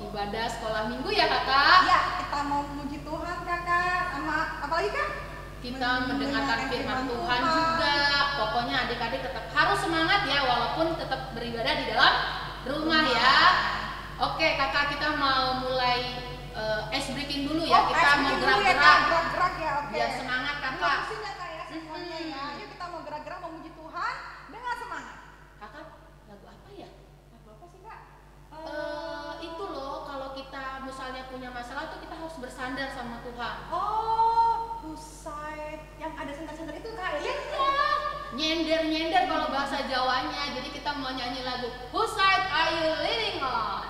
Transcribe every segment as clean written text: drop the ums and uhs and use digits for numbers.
ibadah sekolah minggu ya kakak? Iya, kita mau memuji Tuhan kakak. Sama apa lagi kak? Kita mendengarkan firman Tuhan juga. Pokoknya adik-adik tetap harus semangat ya, walaupun tetap beribadah di dalam rumah ya. Oke kakak, kita mau mulai ice breaking dulu ya. Kita mau gerak-gerak. Gerak-gerak ya, oke. Biar semangat kakak. Fokusnya kak ya semuanya ya. Yuk kita mau gerak-gerak memuji Tuhan dengan semangat. Kakak, lagu apa ya? Lagu apa sih kak? Itu loh, kalau kita misalnya punya masalah tuh kita harus bersandar sama Tuhan. Oh, Husayt yang ada senter-senter itu kak ya? Iya, nyender-nyender kalau bahasa Jawanya. Jadi kita mau nyanyi lagu Whose Side Are You Leaning On?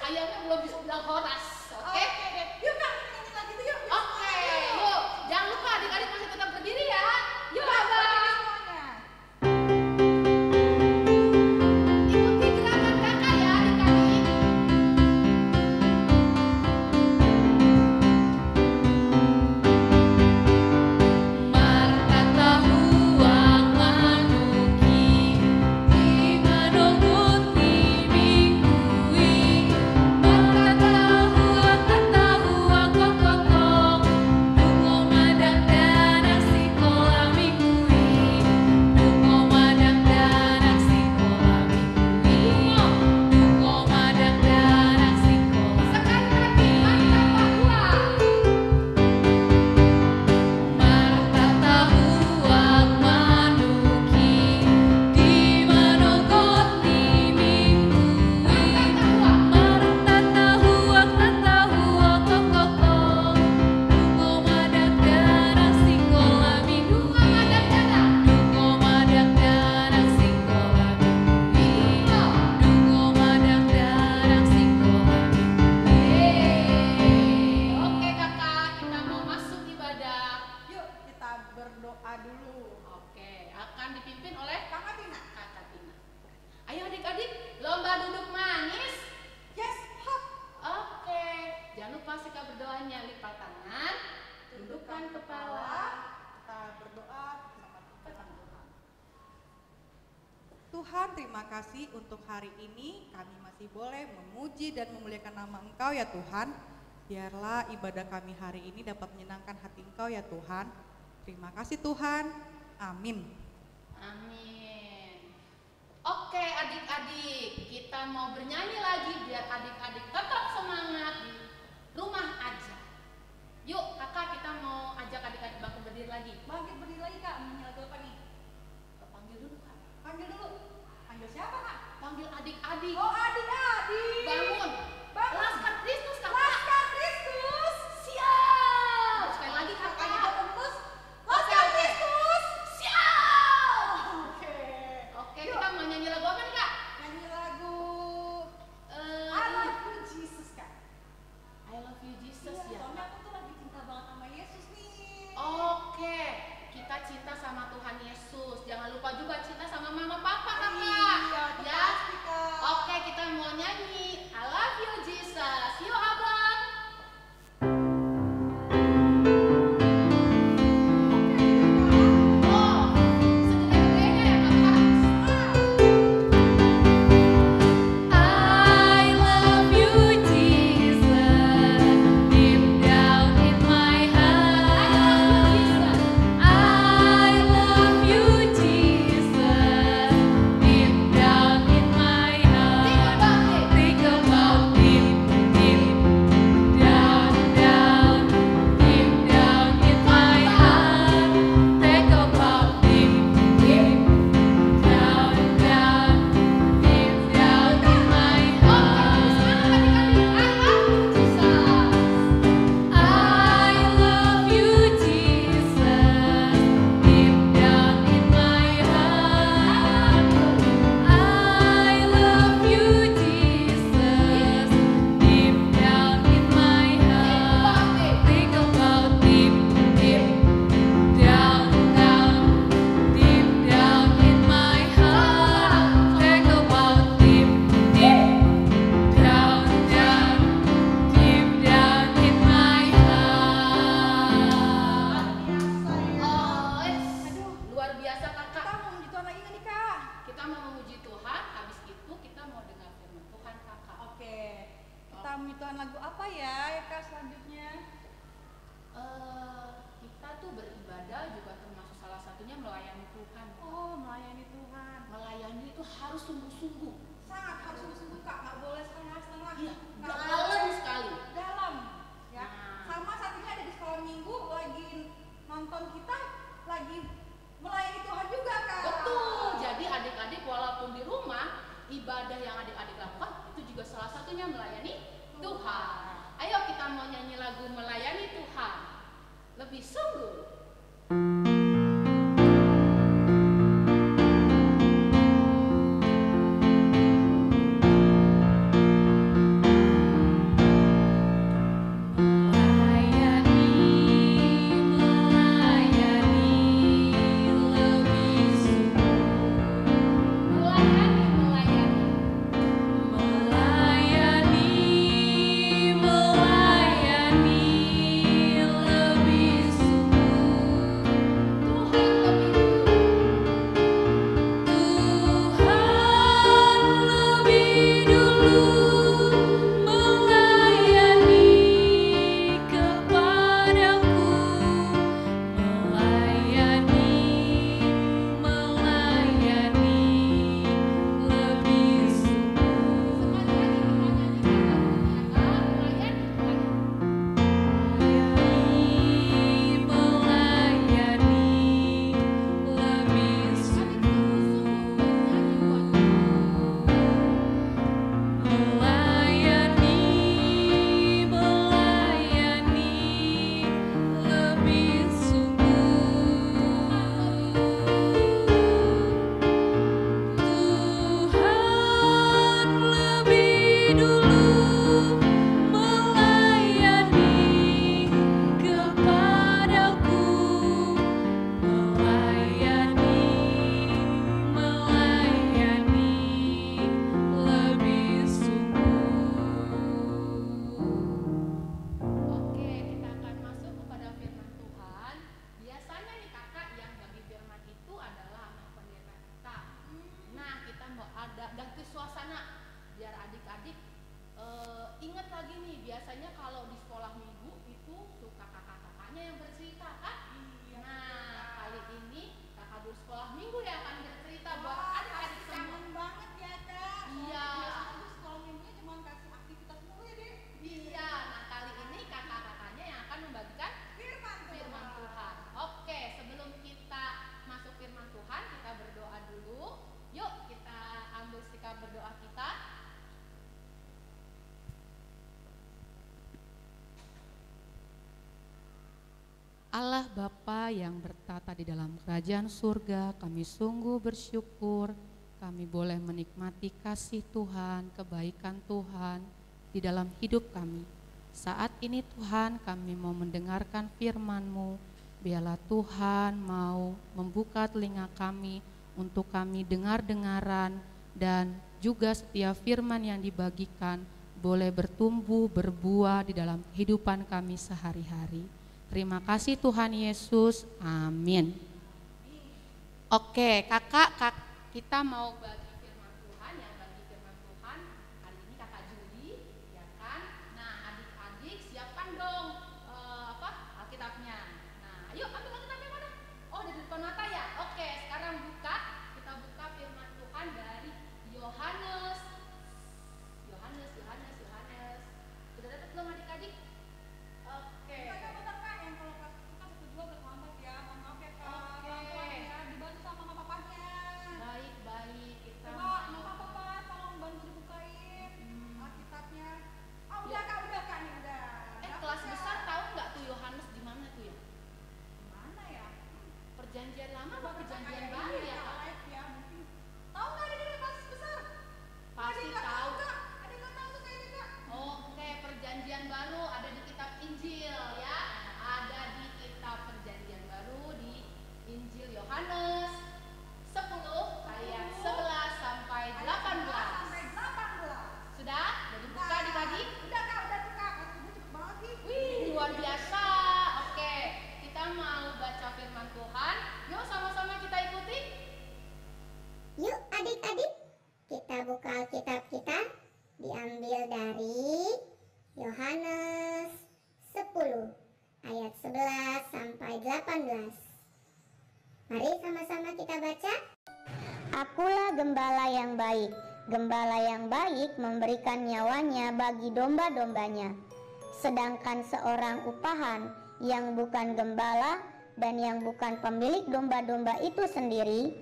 ayamnya belum bisa bilang horas. Oke? deh. Yuk Kak, kita nyanyi lagi tuh yuk. Oke, yuk. Jangan lupa adik-adik masih tetap berdiri ya. Yuk, Berdiri Abang. semuanya. Ikuti gerakan kakak ya, adik-adik. Martata huang manuki di manunggut ni mingui. Martata huang kok dungo madang danang sikola mingui. Dungo madang danang sikola mingui. Dungo madang danang sikola. Sekali lagi, martata huang. Martata huang manuki di manunggut ni mingui. Martata huang kok dungo madang danang sikola mingui. Dungo madang danang sikola mingui. Dungo madang danang sikola mingui. Oke kakak, kita mau masuk ibadah. Yuk kita berdoa dulu. Oke, akan dipimpin oleh Kakak Tina. Kakak Tina. Ayo adik-adik, lomba duduk manis. Yes, hop. Oke, jangan lupa sikap berdoanya, lipat tangan, tundukkan kepala. Kita berdoa bersama Tuhan. Tuhan, terima kasih untuk hari ini kami masih boleh memuji dan memuliakan nama Engkau ya Tuhan. Biarlah ibadah kami hari ini dapat menyenangkan hati Engkau ya Tuhan. Terima kasih Tuhan. Amin. Amin. Oke adik-adik, kita mau bernyanyi lagi biar adik-adik tetap semangat di rumah aja. Yuk kakak, kita mau ajak adik-adik bangkit berdiri lagi. Bangkit berdiri lagi Kak, menyanyi lagu apa nih? Panggil dulu kak. Panggil dulu. Panggil siapa Kak? Panggil adik-adik. Oh adik-adik. Bangun. Bangun. Laskar Kristus kakak. Laskar Kristus. Siap. Sekali lagi kakak. Kakaknya terus. Oke, Laskar oke. Kristus. Siap. Oke. Oke, kita mau nyanyi lagu apa nih kak? Nyanyi lagu Eh, I Love You Jesus Kak. I love you Jesus Iya, ya. soalnya aku tuh lagi cinta banget sama Yesus nih. Oke, kita cinta sama Tuhan Yesus. Jangan lupa juga cinta sama mama papa kakak. Iya, itu Ya. pasti, Kak. Oke, kita mau nyanyi I love you Jesus. Yuk abang. Oh, segede-gedenya ya kakak. I love you Jesus, deep down in my heart. I love you Jesus, deep down in my heart. Think about deep, deep down, down, deep down in my heart. Think about deep, deep down, down, deep down in my heart. I love you Jesus, deep down in my heart. I love you Jesus, deep down in my heart. Think about deep, deep down, down, deep down in my heart. Think about deep, deep down, down, deep down in my heart. Luar biasa Kita kakak. mau memuji Tuhan lagi nggak nih Kak? Kita mau memuji Tuhan, habis itu kita mau dengar firman Tuhan kakak. Oke. Kita memuji Tuhan lagu apa ya Kak selanjutnya? Kita tuh beribadah juga termasuk salah satunya melayani Tuhan. Oh, melayani Tuhan. Melayani itu harus sungguh-sungguh. Sangat harus sungguh-sungguh Kak, nggak boleh setengah-setengah. Iya, Nggak dalam boleh sekali. dalam. Ya. Nah. Sama saat ini ada di sekolah minggu lagi nonton kita lagi melayani Tuhan juga Kak. Betul. Jadi adik-adik walaupun di rumah ibadah yang adik-adik lakukan itu juga salah satunya melayani Tuhan. Ayo kita mau nyanyi lagu melayani Tuhan. Lebih sungguh. Allah Bapa yang bertata di dalam kerajaan surga, kami sungguh bersyukur kami boleh menikmati kasih Tuhan, kebaikan Tuhan di dalam hidup kami. Saat ini Tuhan, kami mau mendengarkan firman-Mu. Biarlah Tuhan mau membuka telinga kami untuk kami dengar-dengaran, dan juga setiap firman yang dibagikan boleh bertumbuh, berbuah di dalam kehidupan kami sehari-hari. Terima kasih Tuhan Yesus, amin. Oke, kakak, kita mau bagi firman Tuhan. Yang bagi firman Tuhan hari ini kakak Juli, ya kan? Nah, adik-adik siapkan dong Alkitabnya. Nah, ayo ambil Alkitabnya mana? Oh, di depan mata ya. Oke, sekarang kita buka firman Tuhan dari Yohanes. Sudah dapat belum adik-adik? Oke. Bentar Kak, yang kalau pas kita berdua berkelompok ya, mohon maaf ya Kak. Oke. Pelan-pelan ya, dibantu sama mama papanya. Baik, kita Coba mama papa tolong bantu dibukain Alkitabnya. Udah Kak nih udah. kelas besar tahu nggak tuh Yohanes di mana tuh ya? Mana ya? Perjanjian lama Coba apa perjanjian kayak baru ini ya, Kak? live ya mungkin. Tahu nggak ada di kelas besar? Pasti Ada nggak tahu. Kak? Ada nggak tahu tuh kayaknya Kak? Oke, perjanjian baru ada di kitab Injil ya. Ada di kitab perjanjian baru di Injil Yohanes 10 ayat 11 sampai 18. Sampai 18. Sudah? Udah dibuka adik-adik? Udah Kak, udah tuh Kak. Waktunya cepet banget nih. Wih, luar biasa. Oke, kita mau baca firman Tuhan. Yuk sama-sama kita ikuti. Yuk adik-adik, kita buka Alkitab kita, diambil dari Yohanes 10 ayat 11 sampai 18. Mari sama-sama kita baca. Akulah gembala yang baik. Gembala yang baik memberikan nyawanya bagi domba-dombanya. Sedangkan seorang upahan yang bukan gembala dan yang bukan pemilik domba-domba itu sendiri,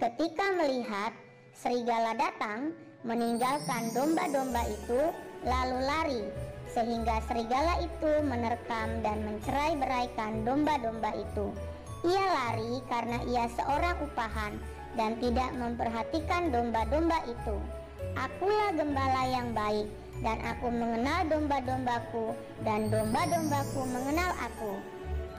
ketika melihat serigala datang, meninggalkan domba-domba itu lalu lari, sehingga serigala itu menerkam dan mencerai-beraikan domba-domba itu. Ia lari karena ia seorang upahan dan tidak memperhatikan domba-domba itu. Akulah gembala yang baik, dan aku mengenal domba-dombaku, dan domba-dombaku mengenal aku.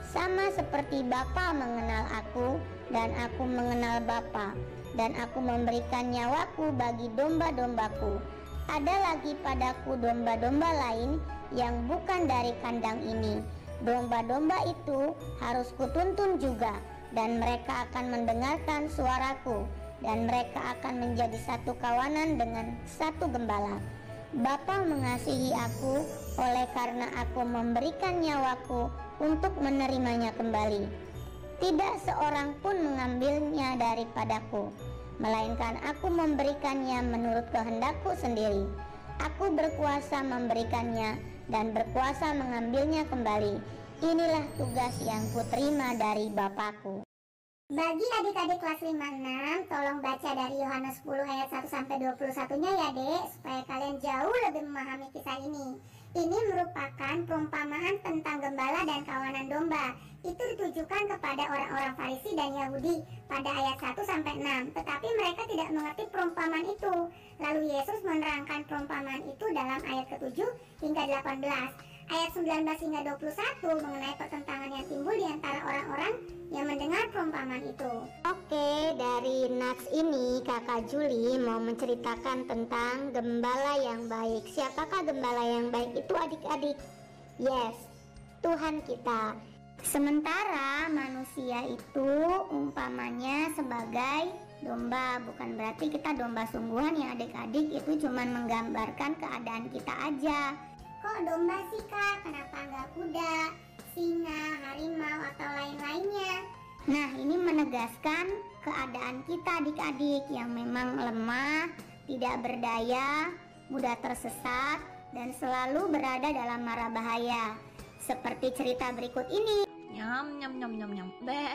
Sama seperti Bapa mengenal aku, dan aku mengenal Bapa, dan aku memberikan nyawaku bagi domba-dombaku. Ada lagi padaku domba-domba lain yang bukan dari kandang ini. Domba-domba itu harus kutuntun juga, dan mereka akan mendengarkan suaraku, dan mereka akan menjadi satu kawanan dengan satu gembala. Bapa mengasihi aku oleh karena aku memberikan nyawaku untuk menerimanya kembali. Tidak seorang pun mengambilnya daripadaku, melainkan aku memberikannya menurut kehendakku sendiri. Aku berkuasa memberikannya dan berkuasa mengambilnya kembali. Inilah tugas yang kuterima dari Bapakku. Bagi adik-adik kelas 5-6, tolong baca dari Yohanes 10 ayat 1 sampai 21-nya ya Dek, supaya kalian jauh lebih memahami kisah ini. Ini merupakan perumpamaan tentang gembala dan kawanan domba. Itu ditujukan kepada orang-orang Farisi dan Yahudi pada ayat 1 sampai 6, tetapi mereka tidak mengerti perumpamaan itu. Lalu Yesus menerangkan perumpamaan itu dalam ayat ke-7 hingga 18. Ayat 19 hingga 21 mengenai pertentangan yang timbul di antara orang-orang yang mendengar perumpamaan itu. Oke, dari Nats ini Kakak Juli mau menceritakan tentang gembala yang baik. Siapakah gembala yang baik itu adik-adik? Yes, Tuhan kita. Sementara manusia itu umpamanya sebagai domba, bukan berarti kita domba sungguhan ya adik-adik, itu cuma menggambarkan keadaan kita aja. Kok domba sih Kak? Kenapa nggak kuda, singa, harimau, atau lain-lainnya? Nah, ini menegaskan keadaan kita adik-adik yang memang lemah, tidak berdaya, mudah tersesat, dan selalu berada dalam mara bahaya. Seperti cerita berikut ini. Nyam nyam nyam nyam nyam. Be.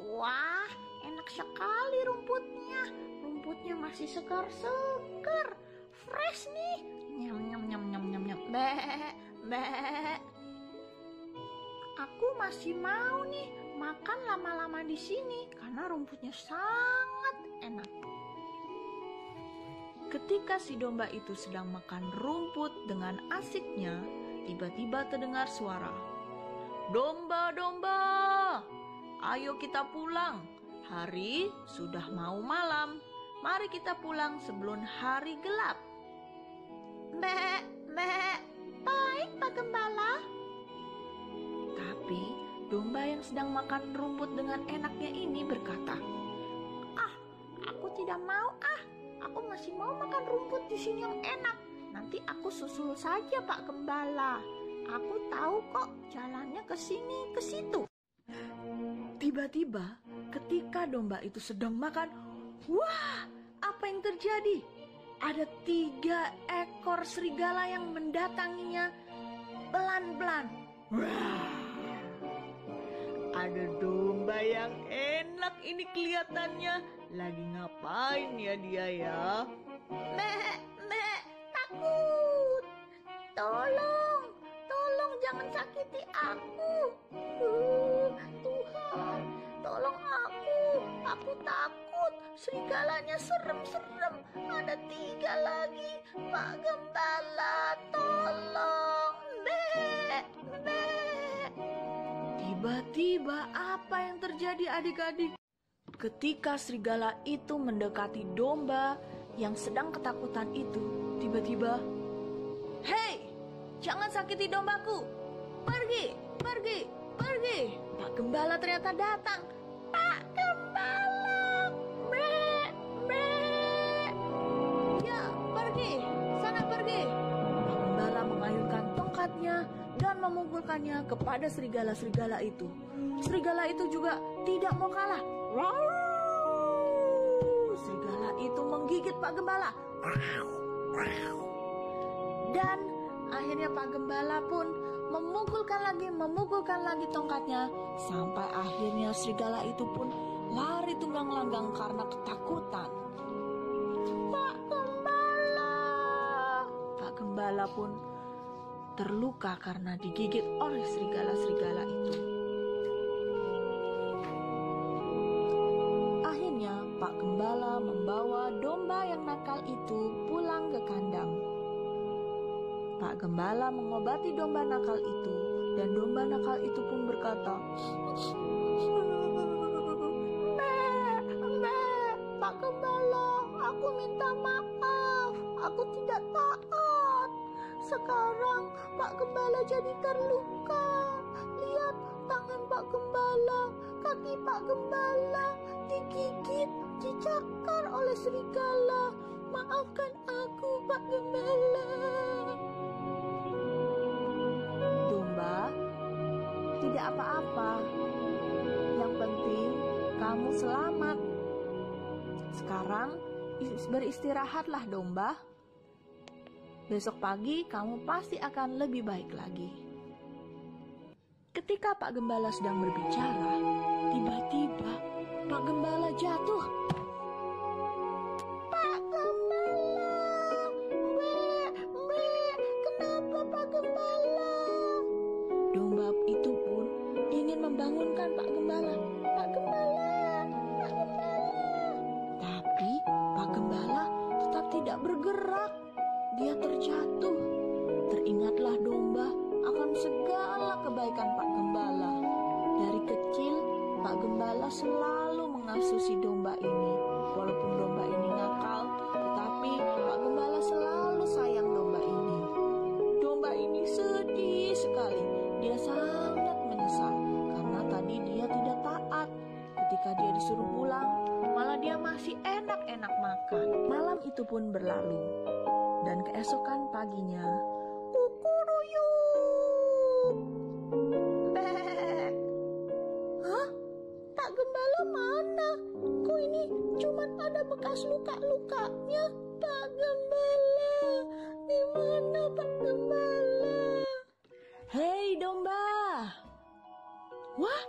Wah, enak sekali rumputnya. Rumputnya masih segar-segar. Fresh nih. Nyam nyam nyam nyam nyam nyam. Be. Aku masih mau nih makan lama-lama di sini karena rumputnya sangat enak. Ketika si domba itu sedang makan rumput dengan asiknya, tiba-tiba terdengar suara, "Domba-domba, ayo kita pulang. Hari sudah mau malam. Mari kita pulang sebelum hari gelap." Mbak, baik Pak Gembala. Tapi domba yang sedang makan rumput dengan enaknya ini berkata, Aku tidak mau Aku masih mau makan rumput di sini yang enak. Nanti aku susul saja Pak Gembala. Aku tahu kok jalannya ke sini, ke situ." Tiba-tiba ketika domba itu sedang makan, wah, apa yang terjadi? Ada 3 ekor serigala yang mendatanginya pelan-pelan. Wah. Ada domba yang enak ini kelihatannya. Lagi ngapain ya dia ya? Takut. Tolong jangan sakiti aku. Tuhan, tolong aku. Aku takut. Serigalanya serem-serem. Ada 3 lagi. Pak Gembala, tolong. Tiba-tiba apa yang terjadi adik-adik? Ketika serigala itu mendekati domba yang sedang ketakutan itu, tiba-tiba, "Hei, jangan sakiti dombaku. Pergi. Pak Gembala ternyata datang. Pak Gembala. Ya, pergi. Sana pergi." Pak Gembala mengayunkan tongkatnya dan memukulkannya kepada serigala-serigala itu. Serigala itu juga tidak mau kalah. Serigala itu menggigit Pak Gembala. Dan akhirnya Pak Gembala pun memukulkan lagi tongkatnya. Sampai akhirnya serigala itu pun lari tunggang-langgang karena ketakutan. Pak Gembala. Pak Gembala pun terluka karena digigit oleh serigala-serigala itu. Akhirnya Pak Gembala membawa domba yang nakal itu pulang ke kandang. Pak Gembala mengobati domba nakal itu, dan domba nakal itu pun berkata, Pak Gembala, aku minta maaf. Aku tidak taat. Sekarang Pak Gembala jadi terluka. Lihat tangan Pak Gembala, kaki Pak Gembala digigit, dicakar oleh serigala. Maafkan aku Pak Gembala. "Domba, tidak apa-apa. Yang penting kamu selamat. Sekarang beristirahatlah domba. Besok pagi kamu pasti akan lebih baik lagi." Ketika Pak Gembala sedang berbicara, tiba-tiba Pak Gembala jatuh. Pak Gembala, kenapa Pak Gembala? Domba itu pun ingin membangunkan Pak Gembala. Pak Gembala. Tapi Pak Gembala tetap tidak bergerak. Dia terjatuh. Teringatlah domba akan segala kebaikan Pak Gembala. Dari kecil, Pak Gembala selalu mengasuh si domba ini. Walaupun domba ini nakal, tetapi Pak Gembala selalu sayang domba ini. Domba ini sedih sekali. Dia sangat menyesal karena tadi dia tidak taat. Ketika dia disuruh pulang, malah dia masih enak-enak makan. Malam itu pun berlalu. Dan keesokan paginya, Kukuruyuk. Hah? Pak Gembala mana? Kok ini cuma ada bekas luka-lukanya? Pak Gembala, di mana Pak Gembala? "Hei domba!" "Wah,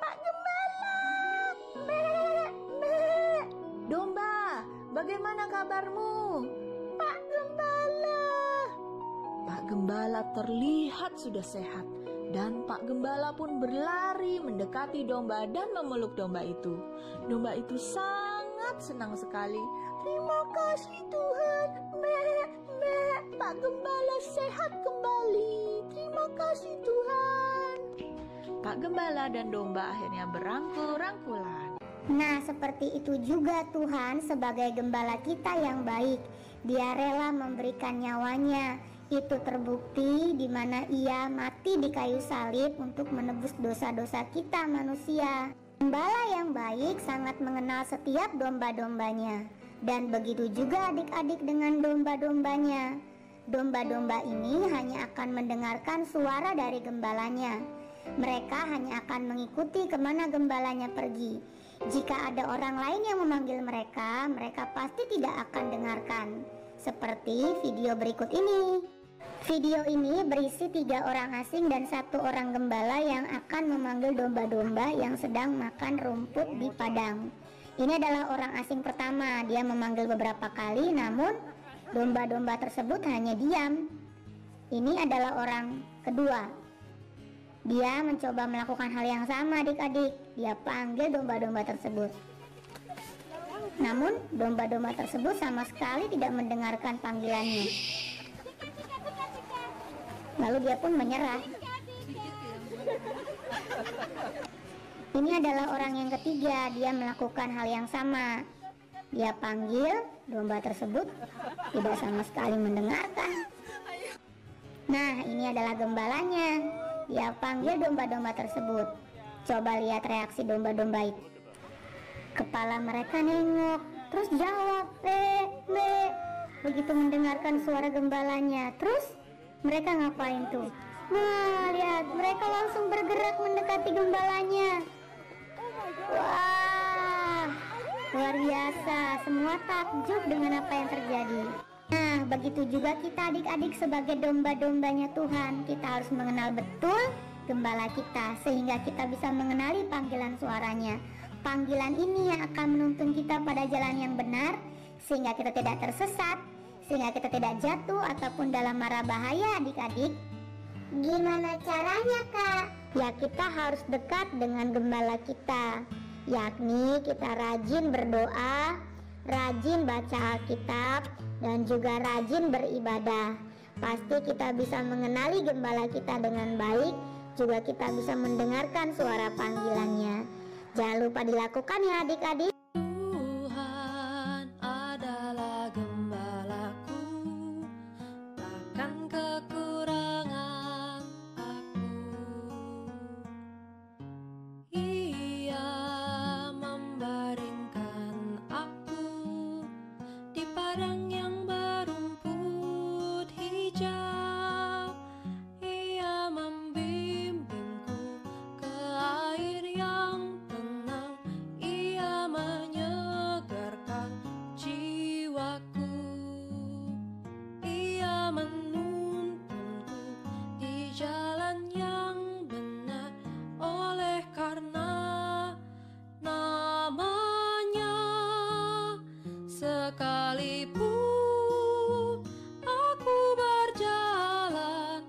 Pak Gembala. domba, bagaimana kabarmu?" Pak Gembala. Pak Gembala terlihat sudah sehat Dan Pak Gembala pun berlari mendekati domba dan memeluk domba itu. Domba itu sangat senang sekali. Terima kasih Tuhan, Pak Gembala sehat kembali. Terima kasih Tuhan. Pak Gembala dan domba akhirnya berangkul-rangkulan. Nah, seperti itu juga Tuhan sebagai gembala kita yang baik. Dia rela memberikan nyawanya. Itu terbukti di mana ia mati di kayu salib untuk menebus dosa-dosa kita manusia. Gembala yang baik sangat mengenal setiap domba-dombanya. Dan begitu juga adik-adik dengan domba-dombanya. Domba-domba ini hanya akan mendengarkan suara dari gembalanya. Mereka hanya akan mengikuti kemana gembalanya pergi. Jika ada orang lain yang memanggil mereka, mereka pasti tidak akan dengarkan. Seperti video berikut ini. Video ini berisi 3 orang asing dan 1 orang gembala yang akan memanggil domba-domba yang sedang makan rumput di padang. Ini adalah orang asing pertama. Dia memanggil beberapa kali, namun domba-domba tersebut hanya diam. Ini adalah orang kedua. Dia mencoba melakukan hal yang sama, adik-adik. Dia panggil domba-domba tersebut. Namun domba-domba tersebut sama sekali tidak mendengarkan panggilannya. Lalu dia pun menyerah. Ini adalah orang yang ketiga. Dia melakukan hal yang sama. Dia panggil domba tersebut, tidak sama sekali mendengarkan. Nah, ini adalah gembalanya. Dia panggil domba-domba tersebut. Coba lihat reaksi domba-domba itu. Kepala mereka nengok, terus jawab, be. Begitu mendengarkan suara gembalanya, terus mereka ngapain tuh? Wah, lihat, mereka langsung bergerak mendekati gembalanya. Wah, luar biasa. Semua takjub dengan apa yang terjadi. Nah, begitu juga kita adik-adik sebagai domba-dombanya Tuhan. Kita harus mengenal betul gembala kita, sehingga kita bisa mengenali panggilan suaranya. Panggilan ini yang akan menuntun kita pada jalan yang benar, sehingga kita tidak tersesat, sehingga kita tidak jatuh ataupun dalam mara bahaya, adik-adik. Gimana caranya, Kak? Ya, kita harus dekat dengan gembala kita, yakni kita rajin berdoa, rajin baca Alkitab, dan juga rajin beribadah. Pasti kita bisa mengenali gembala kita dengan baik, juga kita bisa mendengarkan suara panggilannya. Jangan lupa dilakukan ya adik-adik. Tuhan adalah gembalaku, takkan kekurangan aku. Ia membaringkan aku di padang yang berumput hijau. Ia membimbingku ke air yang tenang. Ia menyegarkan jiwaku. Ia menuntunku di jalan yang benar, oleh karena namanya. Sekalipun aku berjalan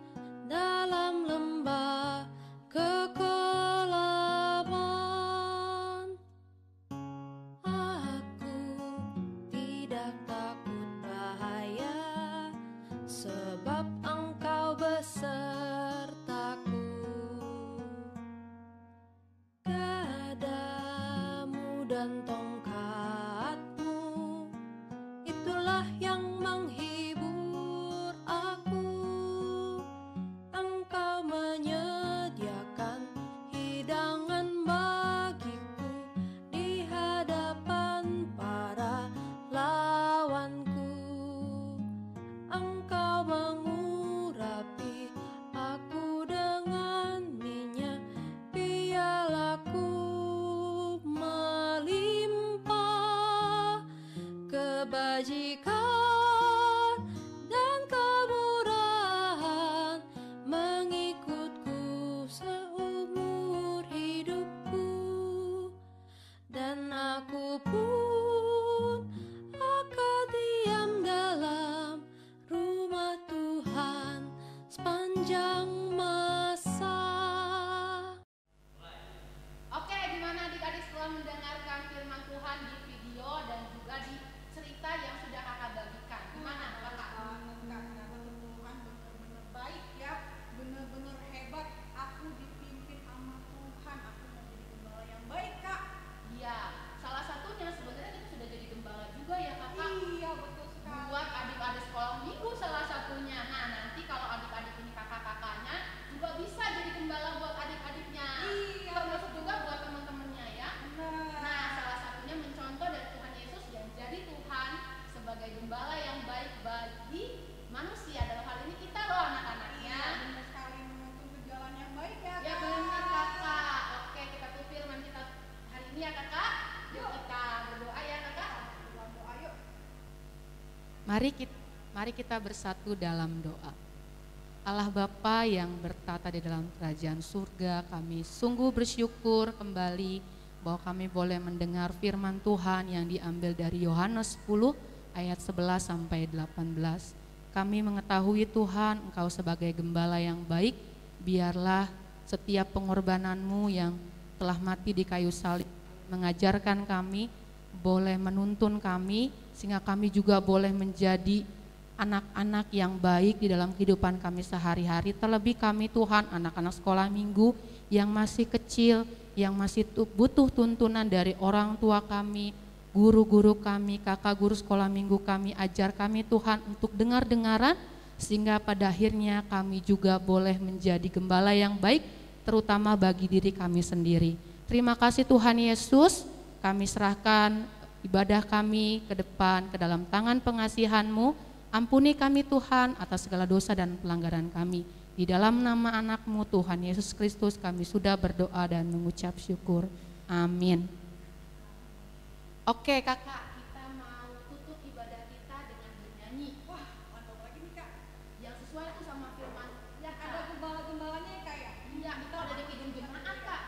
dalam lembah kekelaman, aku tidak takut bahaya, sebab Engkau besertaku. Gadamu dan tongkatmu, itulah yang menghibur aku. Engkau menyediakan hidangan bagiku di hadapan para lawanku. Engkau mengurapi aku dengan minyak, pialaku melimpah. mendengarkan firman Tuhan di video dan juga di cerita yang sudah kakak bagikan. Gimana kakak? Tuhan benar-benar baik ya, benar-benar hebat. Aku dipimpin sama Tuhan, aku mau jadi gembala yang baik kak. Iya, salah satunya sebenarnya kita sudah jadi gembala juga ya kakak. Iya betul sekali. Buat adik-adik sekolah minggu salah satunya. Nah nanti kalau adik-adik ini kakak-kakaknya juga bisa jadi gembala buat adik-adiknya. Iya, Termasuk betul. juga buat teman-temannya ya. Benar. Nah salah satunya mencontoh dari Tuhan Yesus yang jadi Tuhan sebagai gembala yang baik bagi manusia. Dalam hal ini kita loh anak-anaknya. Iya, benar sekali, menuntun ke jalan yang baik ya Ya kak. benar kakak. Oke kita tuh firman kita hari ini ya kakak. Yuk kita berdoa ya kakak. Doa yuk. Mari kita bersatu dalam doa. Allah Bapa yang bertata di dalam kerajaan surga, kami sungguh bersyukur kembali bahwa kami boleh mendengar firman Tuhan yang diambil dari Yohanes 10 ayat 11 sampai 18. Kami mengetahui Tuhan, Engkau sebagai gembala yang baik, biarlah setiap pengorbananmu yang telah mati di kayu salib mengajarkan kami, boleh menuntun kami, sehingga kami juga boleh menjadi anak-anak yang baik di dalam kehidupan kami sehari-hari. Terlebih kami Tuhan, anak-anak sekolah minggu yang masih kecil, yang masih butuh tuntunan dari orang tua kami, guru-guru kami, kakak guru sekolah minggu kami, ajar kami Tuhan untuk dengar-dengaran, sehingga pada akhirnya kami juga boleh menjadi gembala yang baik, terutama bagi diri kami sendiri. Terima kasih Tuhan Yesus, kami serahkan ibadah kami ke depan, ke dalam tangan pengasihan-Mu. Ampuni kami Tuhan atas segala dosa dan pelanggaran kami. Di dalam nama anak-Mu Tuhan Yesus Kristus kami sudah berdoa dan mengucap syukur. Amin. Oke kakak, kita mau tutup ibadah kita dengan bernyanyi. Wah, mantap lagi nih kak. Yang sesuai tuh sama firman. Ya Ada kak. gembala-gembalanya ya kak ya? Iya, itu ada di kidung jemaat kak.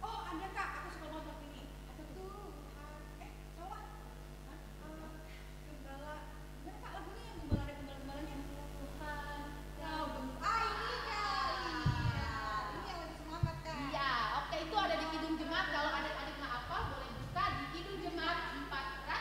Oh ada kak, aku suka banget ini. Apa tuh? Salah. Gembala. Bener kak lagunya yang gembala, ada gembala-gembalanya. Tuhan. Wow, ini kak. Iya. Ini yang lagi semangat kak. Iya, oke itu ada di kidung jemaat. Kalau adik-adik nggak hafal boleh buka di kidung jemaat 400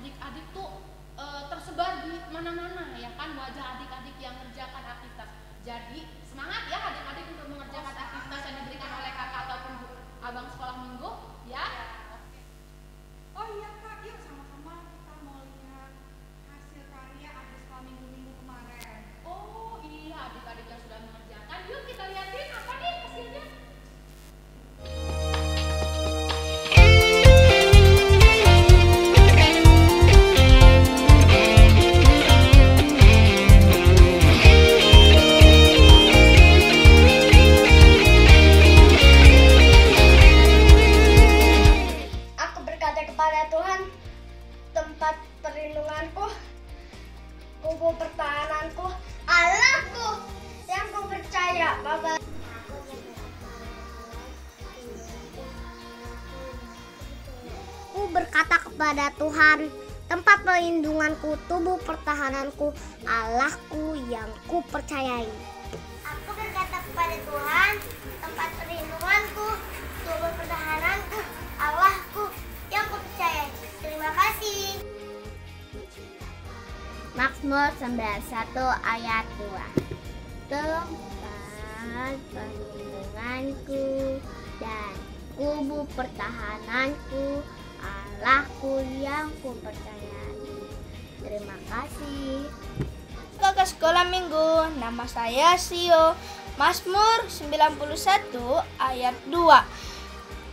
adik-adik tuh tersebar di mana-mana ya kan, wajah adik-adik yang mengerjakan aktivitas. Jadi semangat ya adik-adik untuk mengerjakan aktivitas yang diberikan oleh kakak ataupun abang sekolah minggu ya. Oh iya Kak, yuk sama-sama kita mau lihat hasil karya adik sekolah minggu-minggu kemarin. Oh iya, adik-adik yang sudah mengerjakan, yuk kita lihatin apa nih hasilnya. Aku berkata kepada Tuhan, tempat perlindunganku, kubu pertahananku, Allahku yang ku percaya. Baba. Aku berkata kepada Tuhan, tempat perlindunganku, tubuh pertahananku, Allahku yang ku percayai. Aku berkata kepada Tuhan, tempat perlindunganku, tubuh pertahananku, Allahku yang ku percayai. Terima kasih. Mazmur 91 ayat 2. Tempat perlindunganku dan kubu pertahananku, Allahku yang ku percayai. Terima kasih. Kakak sekolah minggu, nama saya Sio. Mazmur 91 ayat 2.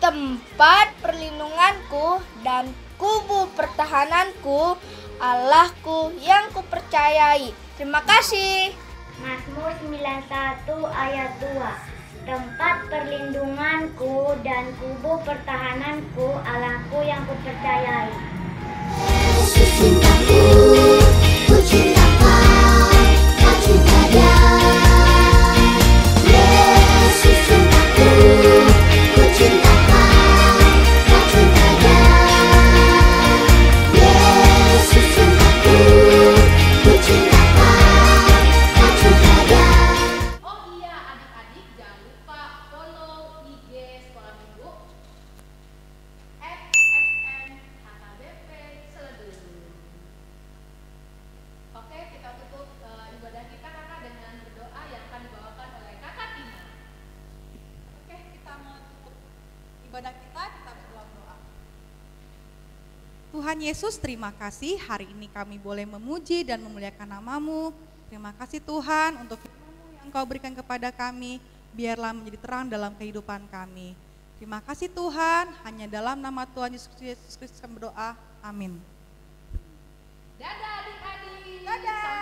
Tempat perlindunganku dan kubu pertahananku, Allahku yang kupercayai. Terima kasih. Mazmur 91 ayat 2. Tempat perlindunganku dan kubu pertahananku, Allahku yang kupercayai. Yesus cintaku, ku cinta Kau cinta Dia. Yesus cintaku, ku cinta Kau cinta Dia. Yesus cintaku, ku cinta Kau cinta Dia. Oh iya adik-adik, jangan lupa follow IG sekolah minggu @smhkbp Seledul. Oke, kita tutup ibadah kita kakak dengan berdoa yang akan dibawakan oleh kakak Tina. Oke, kita mau tutup ibadah kita berdoa doa. Tuhan Yesus, terima kasih hari ini kami boleh memuji dan memuliakan nama-Mu. Terima kasih Tuhan untuk firman-Mu yang Engkau berikan kepada kami, biarlah menjadi terang dalam kehidupan kami. Terima kasih Tuhan, hanya dalam nama Tuhan Yesus Kristus kami berdoa. Amin. Dadah adik-adik. Dadah.